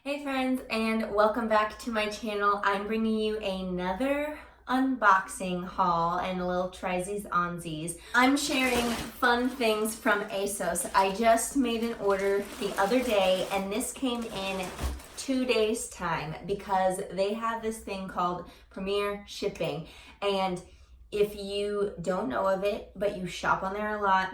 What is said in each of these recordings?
Hey friends, and welcome back to my channel. I'm bringing you another unboxing haul and a little trysies onsies. I'm sharing fun things from ASOS. I just made an order the other day and this came in 2 days time because they have this thing called Premier Shipping. And if you don't know of it, but you shop on there a lot,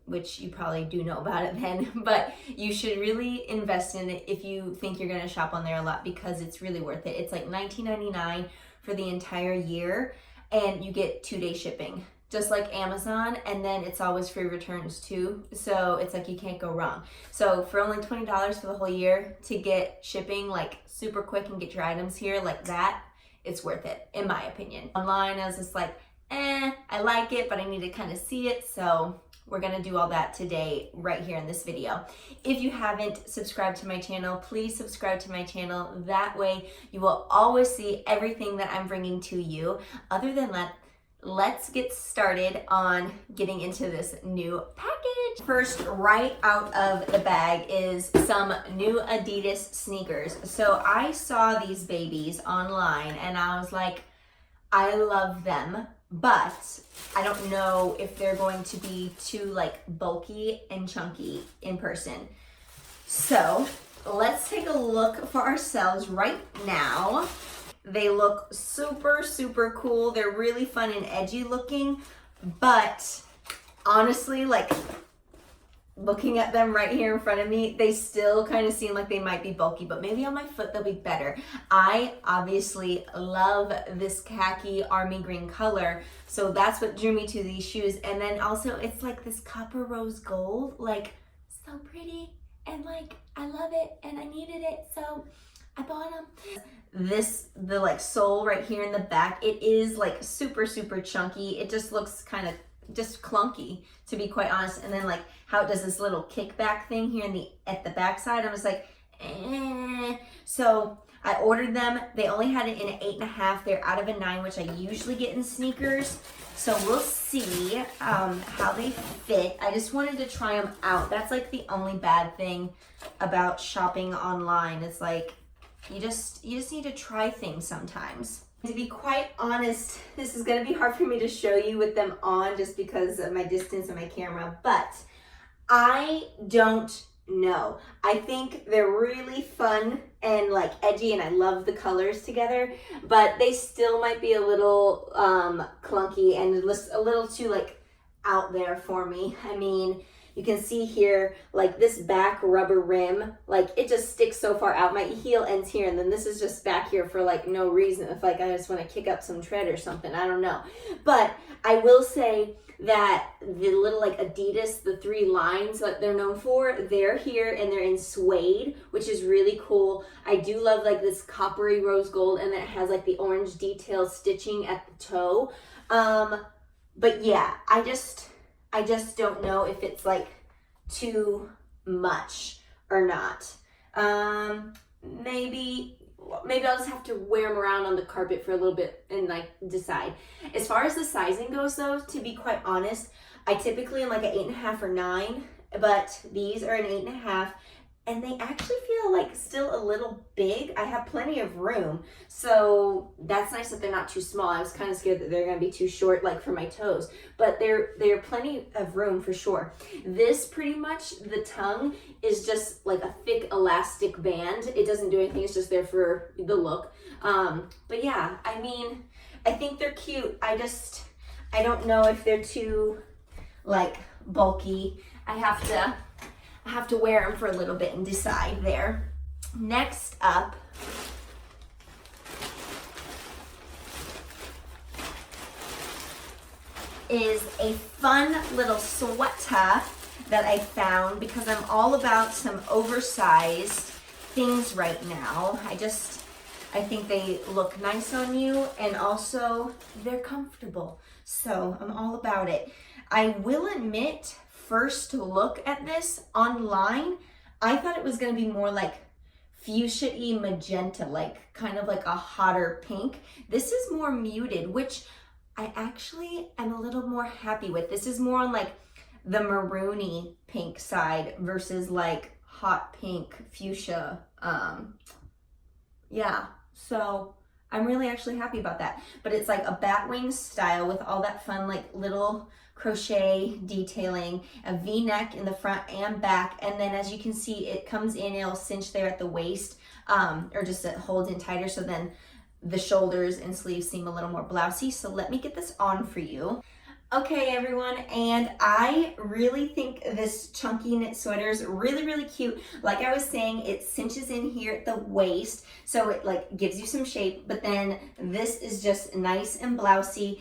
which you probably do know about it then, but you should really invest in it if you think you're gonna shop on there a lot because it's really worth it. It's like $19.99 for the entire year and you get 2-day shipping, just like Amazon, and then it's always free returns too. So it's like you can't go wrong. So for only $20 for the whole year to get shipping like super quick and get your items here like that, it's worth it, in my opinion. Online, I was just like, I like it, but I need to kind of see it. So we're gonna do all that today right here in this video. If you haven't subscribed to my channel, please subscribe to my channel. That way you will always see everything that I'm bringing to you. Other than that, let's get started on getting into this new package. First, right out of the bag is some new Adidas sneakers. So I saw these babies online and I was like, I love them, but I don't know if they're going to be too like bulky and chunky in person. So let's take a look for ourselves right now. They look super, super cool. They're really fun and edgy looking, but honestly, like looking at them right here in front of me, they still kind of seem like they might be bulky, but maybe on my foot they'll be better. I obviously love this khaki army green color, so that's what drew me to these shoes. And then also it's like this copper rose gold, like so pretty, and like I love it and I needed it, so I bought them. The like sole right here in the back, it is like super, super chunky. It just looks kind of just clunky, to be quite honest. And then like how it does this little kickback thing here at the back side, I was like, So I ordered them. They only had it in an 8.5. They're out of a 9, which I usually get in sneakers. So we'll see how they fit. I just wanted to try them out. That's like the only bad thing about shopping online. It's like you just need to try things sometimes. To be quite honest, this is gonna be hard for me to show you with them on just because of my distance and my camera, but I don't know. I think they're really fun and like edgy and I love the colors together, but they still might be a little clunky and a little too like out there for me. I mean, you can see here, like this back rubber rim, like it just sticks so far out. My heel ends here, and then this is just back here for like no reason. If like I just want to kick up some tread or something, I don't know. But I will say that the little like Adidas, the 3 lines that they're known for, they're here and they're in suede, which is really cool. I do love like this coppery rose gold, and then it has like the orange detail stitching at the toe. But yeah, I just don't know if it's like too much or not. Maybe I'll just have to wear them around on the carpet for a little bit and like decide. As far as the sizing goes though, to be quite honest, I typically am like an 8.5 or 9, but these are an 8.5. And they actually feel like still a little big. I have plenty of room. So that's nice that they're not too small. I was kind of scared that they're gonna be too short like for my toes, but they're plenty of room for sure. This pretty much, the tongue is just like a thick elastic band. It doesn't do anything, it's just there for the look. But yeah, I mean, I think they're cute. I don't know if they're too like bulky. I have to wear them for a little bit and decide there. Next up is a fun little sweater that I found because I'm all about some oversized things right now. I think they look nice on you and also they're comfortable. So I'm all about it. I will admit, first look at this online, I thought it was going to be more like fuchsia-y magenta, like kind of like a hotter pink. This is more muted, which I actually am a little more happy with. This is more on like the maroony pink side versus like hot pink fuchsia Yeah, so I'm really actually happy about that. But it's like a bat wing style with all that fun like little crochet detailing, a V-neck in the front and back, and then as you can see it comes in, it'll cinch there at the waist, or just it holds in tighter, so then the shoulders and sleeves seem a little more blousy. So let me get this on for you. Okay everyone, and I really think this chunky knit sweater is really, really cute. Like I was saying, it cinches in here at the waist, so it like gives you some shape, but then this is just nice and blousy.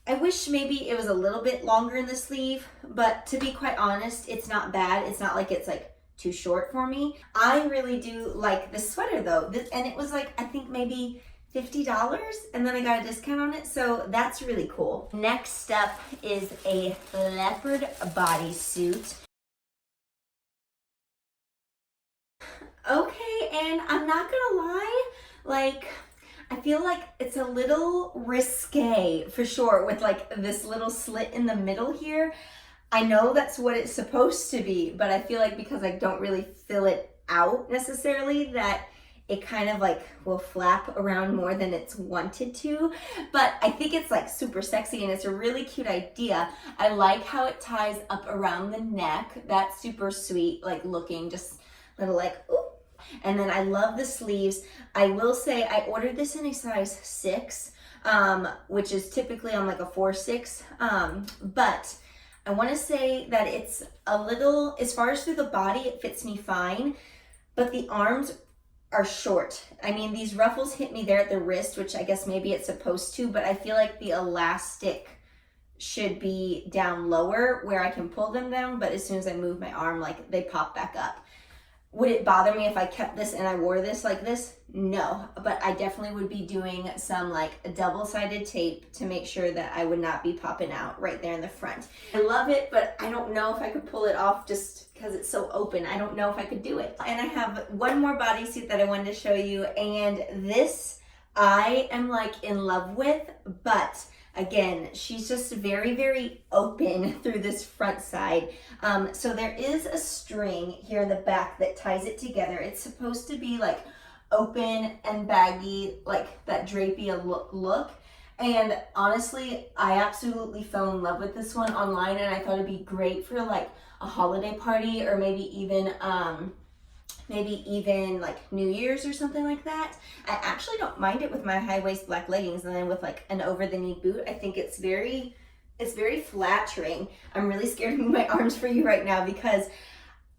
I wish maybe it was a little bit longer in the sleeve, but to be quite honest, it's not bad. It's not like it's like too short for me. I really do like this sweater though, and it was like, I think maybe $50, and then I got a discount on it, so that's really cool. Next up is a leopard bodysuit. Okay, and I'm not gonna lie, like, I feel like it's a little risque for sure with like this little slit in the middle here. I know that's what it's supposed to be, but I feel like because I don't really fill it out necessarily, that it kind of like will flap around more than it's wanted to. But I think it's like super sexy and it's a really cute idea. I like how it ties up around the neck. That's super sweet, like looking, just little like, ooh. And then I love the sleeves. I will say I ordered this in a size 6, which is typically on like a 4-6, but I want to say that it's a little, as far as through the body, it fits me fine, but the arms are short. I mean, these ruffles hit me there at the wrist, which I guess maybe it's supposed to, but I feel like the elastic should be down lower where I can pull them down, but as soon as I move my arm, like they pop back up. Would it bother me if I kept this and I wore this like this? No, but I definitely would be doing some like double-sided tape to make sure that I would not be popping out right there in the front. I love it, but I don't know if I could pull it off just because it's so open. I don't know if I could do it. And I have one more bodysuit that I wanted to show you, and this I am like in love with, but again, she's just very, very open through this front side. So there is a string here in the back that ties it together. It's supposed to be like open and baggy, like that drapey look. And honestly, I absolutely fell in love with this one online, and I thought it'd be great for like a holiday party, or maybe even like New Year's or something like that. I actually don't mind it with my high waist black leggings, and then with like an over the knee boot. I think it's very flattering. I'm really scared to move my arms for you right now because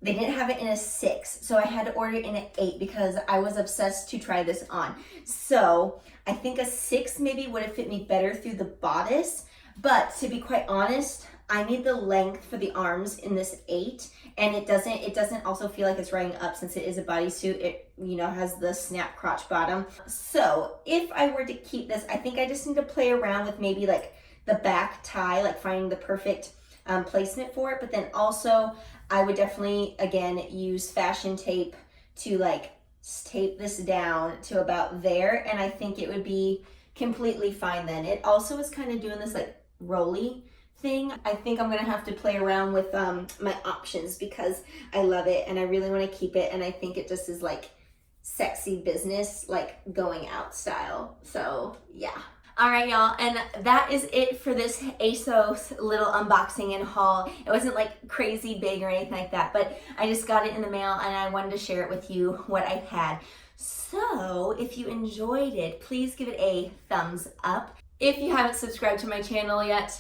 they didn't have it in a 6, so I had to order it in an 8 because I was obsessed to try this on. So I think a 6 maybe would have fit me better through the bodice, but to be quite honest, I need the length for the arms in this 8, and it doesn't also feel like it's riding up since it is a bodysuit. It, you know, has the snap crotch bottom. So if I were to keep this, I think I just need to play around with maybe like the back tie, like finding the perfect placement for it. But then also I would definitely, again, use fashion tape to like tape this down to about there, and I think it would be completely fine then. It also is kind of doing this like rolly thing. I think I'm gonna have to play around with my options because I love it and I really want to keep it, and I think it just is like sexy business, like going out style. So yeah. All right, y'all, and that is it for this ASOS little unboxing and haul. It wasn't like crazy big or anything like that, but I just got it in the mail and I wanted to share it with you, what I had. So if you enjoyed it, please give it a thumbs up. If you haven't subscribed to my channel yet,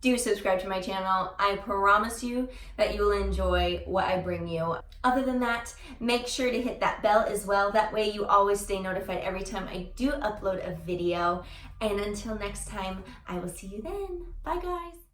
do subscribe to my channel. I promise you that you will enjoy what I bring you. Other than that, make sure to hit that bell as well. That way you always stay notified every time I do upload a video. And until next time, I will see you then. Bye guys.